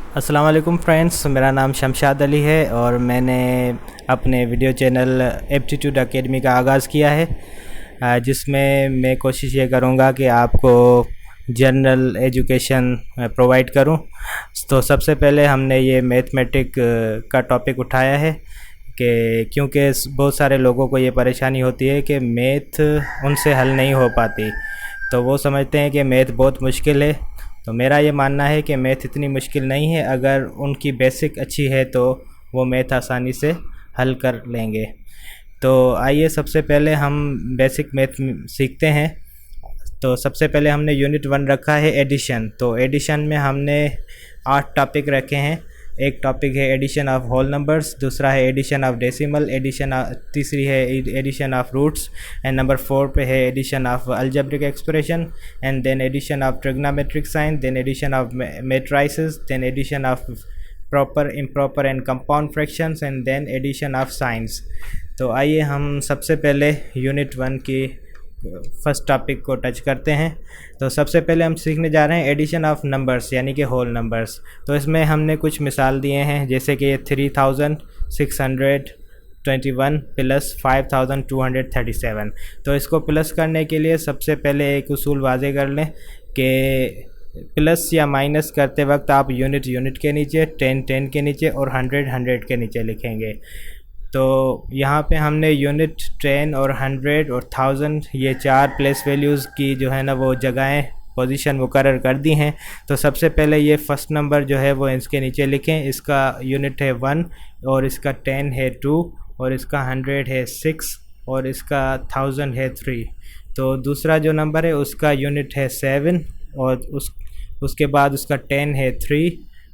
अस्सलाम वालेकुम फ्रेंड्स, मेरा नाम शमशाद अली है और मैंने अपने वीडियो चैनल एप्टीट्यूड एकेडमी का आगाज़ किया है, जिसमें मैं कोशिश ये करूँगा कि आपको जनरल एजुकेशन प्रोवाइड करूँ। तो सबसे पहले हमने ये मैथमेटिक का टॉपिक उठाया है कि क्योंकि बहुत सारे लोगों को ये परेशानी होती है कि मैथ उनसे हल नहीं हो पाती, तो वो समझते हैं कि मैथ बहुत मुश्किल है। तो मेरा ये मानना है कि मैथ इतनी मुश्किल नहीं है, अगर उनकी बेसिक अच्छी है तो वो मैथ आसानी से हल कर लेंगे। तो आइए सबसे पहले हम बेसिक मैथ सीखते हैं। तो सबसे पहले हमने यूनिट 1 रखा है एडिशन। तो एडिशन में हमने 8 टॉपिक रखे हैं। एक टॉपिक है एडिशन ऑफ होल नंबर्स, दूसरा है एडिशन ऑफ डेसिमल, तीसरी है addition of roots, and number 4 पे है addition of algebraic expression, and then addition of trigonometric sine, then addition of matrices, then addition of proper, improper and compound fractions, and then addition of science. तो आइए हम सबसे पहले unit 1 की first topic को touch करते हैं। तो सबसे पहले हम सीखने जा रहे हैं एडिशन ऑफ नंबर्स यानी कि होल नंबर्स। तो इसमें हमने कुछ मिसाल दिए हैं, जैसे कि 3621 प्लस 5237। तो इसको प्लस करने के लिए सबसे पहले एक उसूल वाज़े कर लें कि प्लस या माइनस करते वक्त आप यूनिट के नीचे, 10 के नीचे और 100 के नीचे लिखेंगे। तो यहाँ पे हमने यूनिट, 10 और 100 और 1000 ये 4 प्लेस वैल्यूज़ की जो है ना वो जगहें, पोजीशन मुकर्रर कर दी हैं। तो सबसे पहले ये फर्स्ट नंबर जो है वो इसके नीचे लिखें। इसका यूनिट है 1 और इसका 10 है 2 और इसका 100 है 6 और इसका 1000 है 3। तो दूसरा जो नंबर है उसका यूनिट है 7 और उसके बाद उसका 10 है 3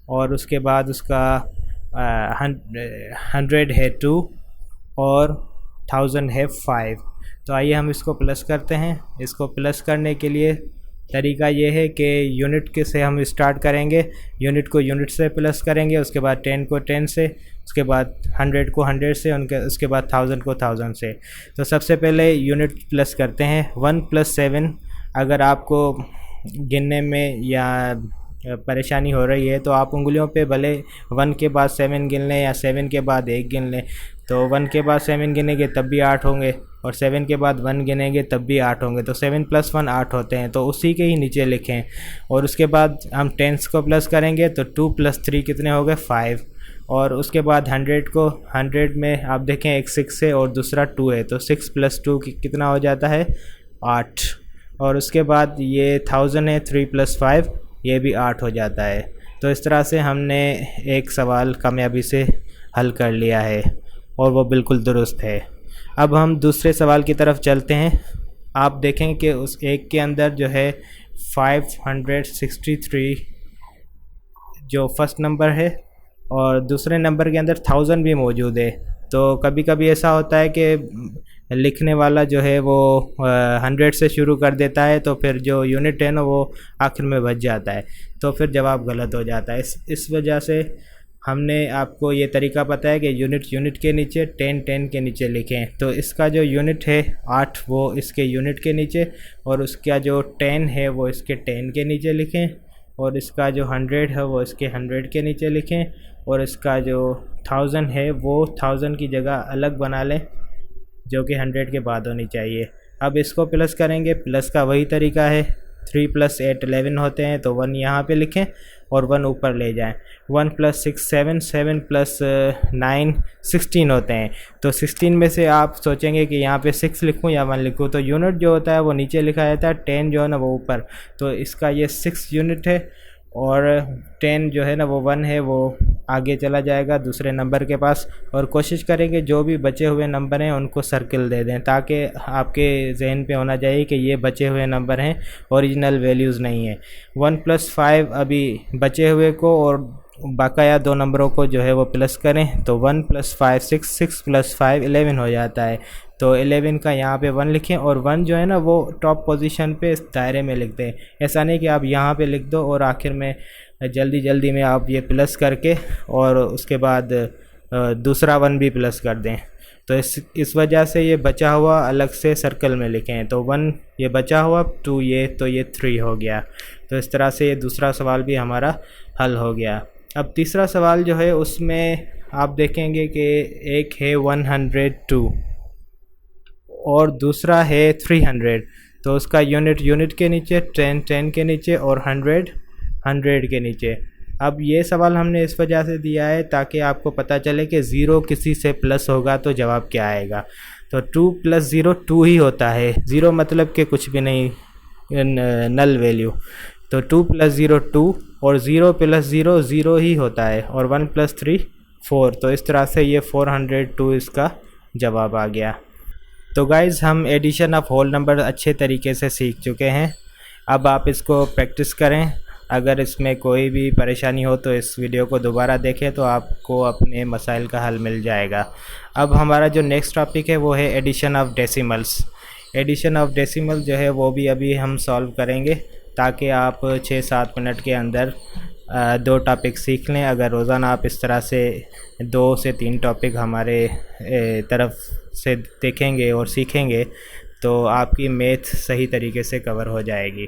और उसके बाद उसका 100 है 2 और 1000 है 5। तो आइए हम इसको प्लस करते हैं। इसको प्लस करने के लिए तरीका ये है कि यूनिट के से हम स्टार्ट करेंगे, यूनिट को यूनिट से प्लस करेंगे, उसके बाद 10 को 10 से, उसके बाद 100 को 100 से, उसके बाद 1000 को 1000 से। तो सबसे पहले यूनिट प्लस करते हैं। 1 + 7 अगर आपको गिनने में या परेशानी हो रही है तो आप उंगलियों पे भले 1 के बाद 7 गिन लें या 7 के बाद 1 गिन लें। तो 1 के बाद 7 गिनेंगे तब भी 8 होंगे और 7 के बाद 1 गिनेंगे तब भी 8 होंगे। तो 7 + 1 8 होते हैं, तो उसी के ही नीचे लिखें। और उसके बाद हम 10s को प्लस करेंगे तो 2 + 3 कितने हो गए, 5। और उसके बाद 100 में आप देखें एक 6 है और दूसरा 2 है, तो 6 + 2 कितना हो जाता है, 8। और उसके बाद ये 1000 है, 3 + 5 ये भी 8 हो जाता है। तो इस तरह से हमने एक सवाल कामयाबी से हल कर लिया है और वो बिल्कुल दुरुस्त है। अब हम दूसरे सवाल की तरफ चलते हैं। आप देखें कि उस एक के अंदर जो है 563 जो फर्स्ट नंबर है और दूसरे नंबर के अंदर 1000 भी मौजूद है। तो कभी कभी ऐसा होता है कि लिखने वाला जो है वो 100 से शुरू कर देता है, तो फिर जो यूनिट है ना वो आखिर में बच जाता है, तो फिर जवाब गलत हो जाता है। इस वजह से हमने आपको ये तरीका पता है कि यूनिट के नीचे, 10 के नीचे लिखें। तो इसका जो यूनिट है 8 वो इसके यूनिट के नीचे, और उसका जो 10 है वो इसके 10 के नीचे लिखें, और इसका जो 100 है वो इसके 100 के नीचे लिखें, और इसका जो 1000 है वो 1000 की जगह अलग बना लें जो कि 100 के बाद होनी चाहिए। अब इसको प्लस करेंगे, प्लस का वही तरीका है। 3 + 8 11 होते हैं, तो 1 यहाँ पे लिखें और 1 ऊपर ले जाएं। 1 + 6 7, 7 + 9 16 होते हैं। तो 16 में से आप सोचेंगे कि यहाँ पे 6 लिखूँ या 1 लिखूँ, तो यूनिट जो होता है वो नीचे लिखा जाता है, 10 जो है ना वो ऊपर। तो इसका ये 6 यूनिट है और 10 जो है ना वो 1 है, वो आगे चला जाएगा दूसरे नंबर के पास। और कोशिश करेंगे जो भी बचे हुए नंबर हैं उनको सर्किल दे दें, ताकि आपके जहन पे होना चाहिए कि ये बचे हुए नंबर हैं, ओरिजिनल वैल्यूज़ नहीं है। 1 + 5 अभी बचे हुए को और बकाया 2 नंबरों को जो है वो प्लस करें, तो 1 + 5 6, 6 + 5 11 हो जाता है। तो 11 का यहाँ पे 1 लिखें, और 1 जो है ना वो टॉप पोजीशन पे इस दायरे में लिख दें। ऐसा नहीं कि आप यहाँ पे लिख दो और आखिर में जल्दी में आप ये प्लस करके और उसके बाद दूसरा 1 भी प्लस कर दें। तो इस वजह से ये बचा हुआ अलग से सर्कल में लिखें। तो 1 ये बचा हुआ, 2 ये, तो ये 3 हो गया। तो इस तरह से ये दूसरा सवाल भी हमारा हल हो गया। अब तीसरा सवाल जो है उसमें आप देखेंगे कि एक है 102 और दूसरा है 300, तो उसका यूनिट के नीचे, 10 के नीचे और 100 के नीचे। अब ये सवाल हमने इस वजह से दिया है ताकि आपको पता चले कि ज़ीरो किसी से प्लस होगा तो जवाब क्या आएगा। तो 2 + 0 2 ही होता है, ज़ीरो मतलब कि कुछ भी नहीं, नल वैल्यू। तो 2 + 0 2 और 0 + 0 0 ही होता है, और 1 + 3 4। तो इस तरह से ये 402 इसका जवाब आ गया। तो गाइज़, हम एडिशन ऑफ होल नंबर अच्छे तरीके से सीख चुके हैं। अब आप इसको प्रैक्टिस करें। अगर इसमें कोई भी परेशानी हो तो इस वीडियो को दोबारा देखें, तो आपको अपने मसाइल का हल मिल जाएगा। अब हमारा जो नेक्स्ट टॉपिक है वो है addition of decimals. Addition of decimal जो है वो भी अभी हम सॉल्व करेंगे, ताकि आप 6-7 मिनट के अंदर 2 टॉपिक सीख लें। अगर रोज़ाना आप इस तरह से 2 से 3 टॉपिक हमारे तरफ से देखेंगे और सीखेंगे तो आपकी मैथ सही तरीके से कवर हो जाएगी।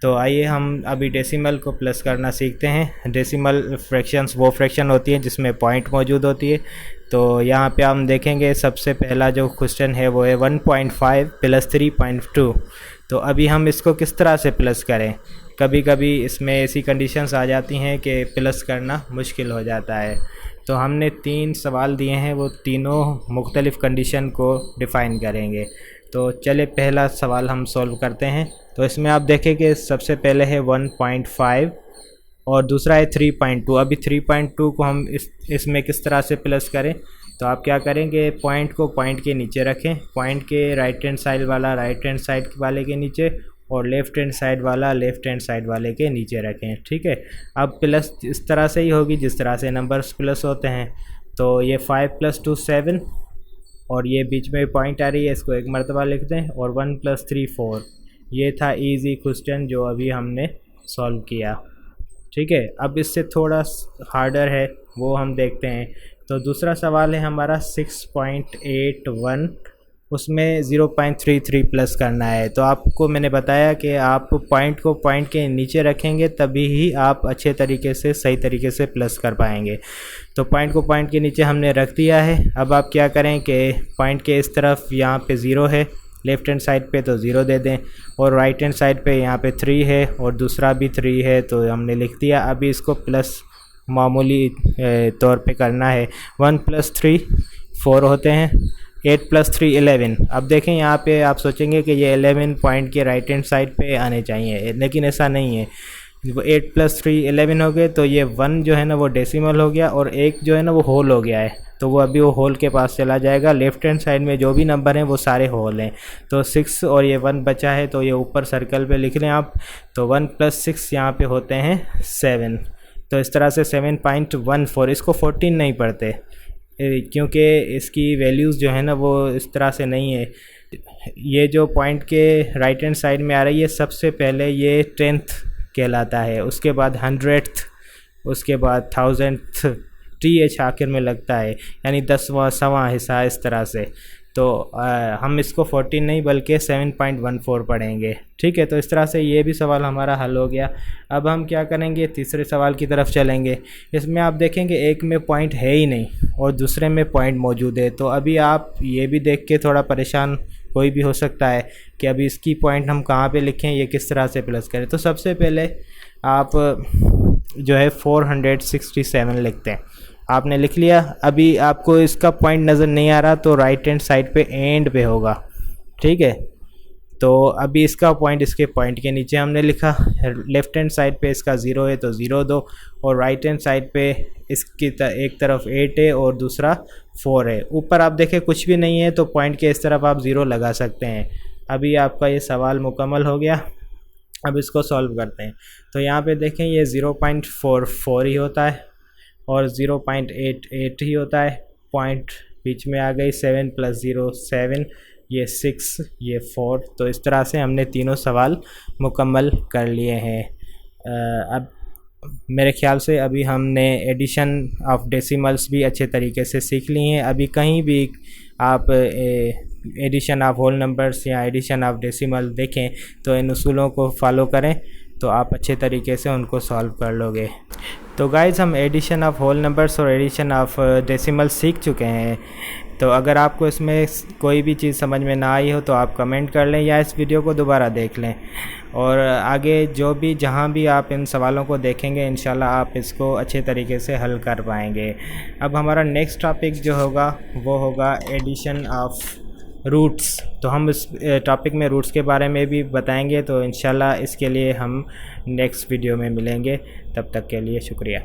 तो आइए हम अभी डेसिमल को प्लस करना सीखते हैं। डेसिमल फ्रैक्शंस वो फ्रैक्शन होती हैं जिसमें पॉइंट मौजूद होती है। तो यहाँ पे हम देखेंगे सबसे पहला जो क्वेश्चन है वो है 1.5 + 3.2। तो अभी हम इसको किस तरह से प्लस करें। कभी कभी इसमें ऐसी कंडीशंस आ जाती हैं कि प्लस करना मुश्किल हो जाता है। तो हमने 3 सवाल दिए हैं, वो तीनों मुख्तलिफ़ कंडीशन को डिफ़ाइन करेंगे। तो चले पहला सवाल हम सॉल्व करते हैं। तो इसमें आप देखें कि सबसे पहले है 1.5 और दूसरा है 3.2। अभी 3.2 को हम इसमें किस तरह से प्लस करें। तो आप क्या करेंगे, पॉइंट को पॉइंट के नीचे रखें, पॉइंट के राइट हैंड साइड वाला राइट हैंड साइड वाले के नीचे और लेफ़्ट हैंड साइड वाला लेफ़्ट हैंड साइड वाले के नीचे रखें। ठीक है, अब प्लस इस तरह से ही होगी जिस तरह से नंबर्स प्लस होते हैं। तो ये 5 + 2 7 और ये बीच में पॉइंट आ रही है, इसको एक मरतबा लिख दें, और 1 + 3 4। ये था इजी क्वेश्चन जो अभी हमने सॉल्व किया। ठीक है, अब इससे थोड़ा हार्डर है वो हम देखते हैं। तो दूसरा सवाल है हमारा 6.81, उसमें 0.33 प्लस करना है। तो आपको मैंने बताया कि आप पॉइंट को पॉइंट के नीचे रखेंगे तभी ही आप अच्छे तरीके से सही तरीके से प्लस कर पाएंगे। तो पॉइंट को पॉइंट के नीचे हमने रख दिया है। अब आप क्या करें कि पॉइंट के इस तरफ यहाँ पे 0 है, लेफ़्ट हैंड साइड पे, तो 0 दे दें, और राइट हैंड साइड पे यहाँ पे 3 है और दूसरा भी 3 है, तो हमने लिख दिया। अभी इसको प्लस मामूली तौर पे करना है। 1 + 3 4 होते हैं, 8 + 3 11। अब देखें यहाँ पे आप सोचेंगे कि ये 11 पॉइंट के राइट हैंड साइड पे आने चाहिए, लेकिन ऐसा नहीं है। वो 8 + 3 11 हो गए, तो ये 1 जो है ना वो डेसिमल हो गया और 1 जो है ना वो होल हो गया है। तो वो अभी वो होल के पास चला जाएगा। लेफ़्ट हैंड साइड में जो भी नंबर हैं वो सारे होल हैं। तो 6 और ये 1 बचा है, तो ये ऊपर सर्कल पे लिख लें आप। तो 1 + 6 यहाँ पे होते हैं 7। तो इस तरह से 7.14, इसको 14 नहीं पढ़ते क्योंकि इसकी वैल्यूज़ जो है ना वो इस तरह से नहीं है। ये जो पॉइंट के राइट हैंड साइड में आ रही है, सबसे पहले ये 10th कहलाता है, उसके बाद 100th, उसके बाद 1000th, TH आखिर में लगता है, यानी 10वां 100वां हिस्सा इस तरह से। तो हम इसको 14 नहीं बल्कि 7.14 पढ़ेंगे। ठीक है, तो इस तरह से ये भी सवाल हमारा हल हो गया। अब हम क्या करेंगे, तीसरे सवाल की तरफ चलेंगे। इसमें आप देखेंगे एक में पॉइंट है ही नहीं और दूसरे में पॉइंट मौजूद है। तो अभी आप ये भी देख के थोड़ा परेशान कोई भी हो सकता है कि अभी इसकी पॉइंट हम कहाँ पे लिखें, ये किस तरह से प्लस करें। तो सबसे पहले आप जो है 467 लिखते हैं। आपने लिख लिया। अभी आपको इसका पॉइंट नज़र नहीं आ रहा तो राइट हैंड साइड पे एंड पे होगा। ठीक है, तो अभी इसका पॉइंट इसके पॉइंट के नीचे हमने लिखा। लेफ़्ट हैंड साइड पे इसका 0 है तो 0 दो, और राइट हैंड साइड पे इसकी एक तरफ 8 है और दूसरा 4 है। ऊपर आप देखें कुछ भी नहीं है तो पॉइंट के इस तरफ आप 0 लगा सकते हैं। अभी आपका ये सवाल मुकम्मल हो गया। अब इसको सॉल्व करते हैं। तो यहाँ पे देखें ये 0.44 ही होता है और 0.88 ही होता है। पॉइंट बीच में आ गई, 7 + 0 7, ये 6, ये 4। तो इस तरह से हमने तीनों सवाल मुकम्मल कर लिए हैं। अब मेरे ख्याल से अभी हमने एडिशन ऑफ डेसिमल्स भी अच्छे तरीके से सीख ली हैं। अभी कहीं भी आप एडिशन ऑफ होल नंबर्स या एडिशन ऑफ डेसिमल देखें तो इन उसूलों को फॉलो करें तो आप अच्छे तरीके से उनको सॉल्व कर लोगे। तो गाइज़ हम एडिशन ऑफ होल नंबर्स और एडिशन ऑफ डेसिमल सीख चुके हैं। तो अगर आपको इसमें कोई भी चीज़ समझ में ना आई हो तो आप कमेंट कर लें या इस वीडियो को दोबारा देख लें, और आगे जो भी जहाँ भी आप इन सवालों को देखेंगे इंशाल्लाह आप इसको अच्छे तरीके से हल कर पाएंगे। अब हमारा नेक्स्ट टॉपिक जो होगा वो होगा एडिशन ऑफ रूट्स। तो हम इस टॉपिक में रूट्स के बारे में भी बताएंगे, तो इंशाल्लाह इसके लिए हम नेक्स्ट वीडियो में मिलेंगे। तब तक के लिए शुक्रिया।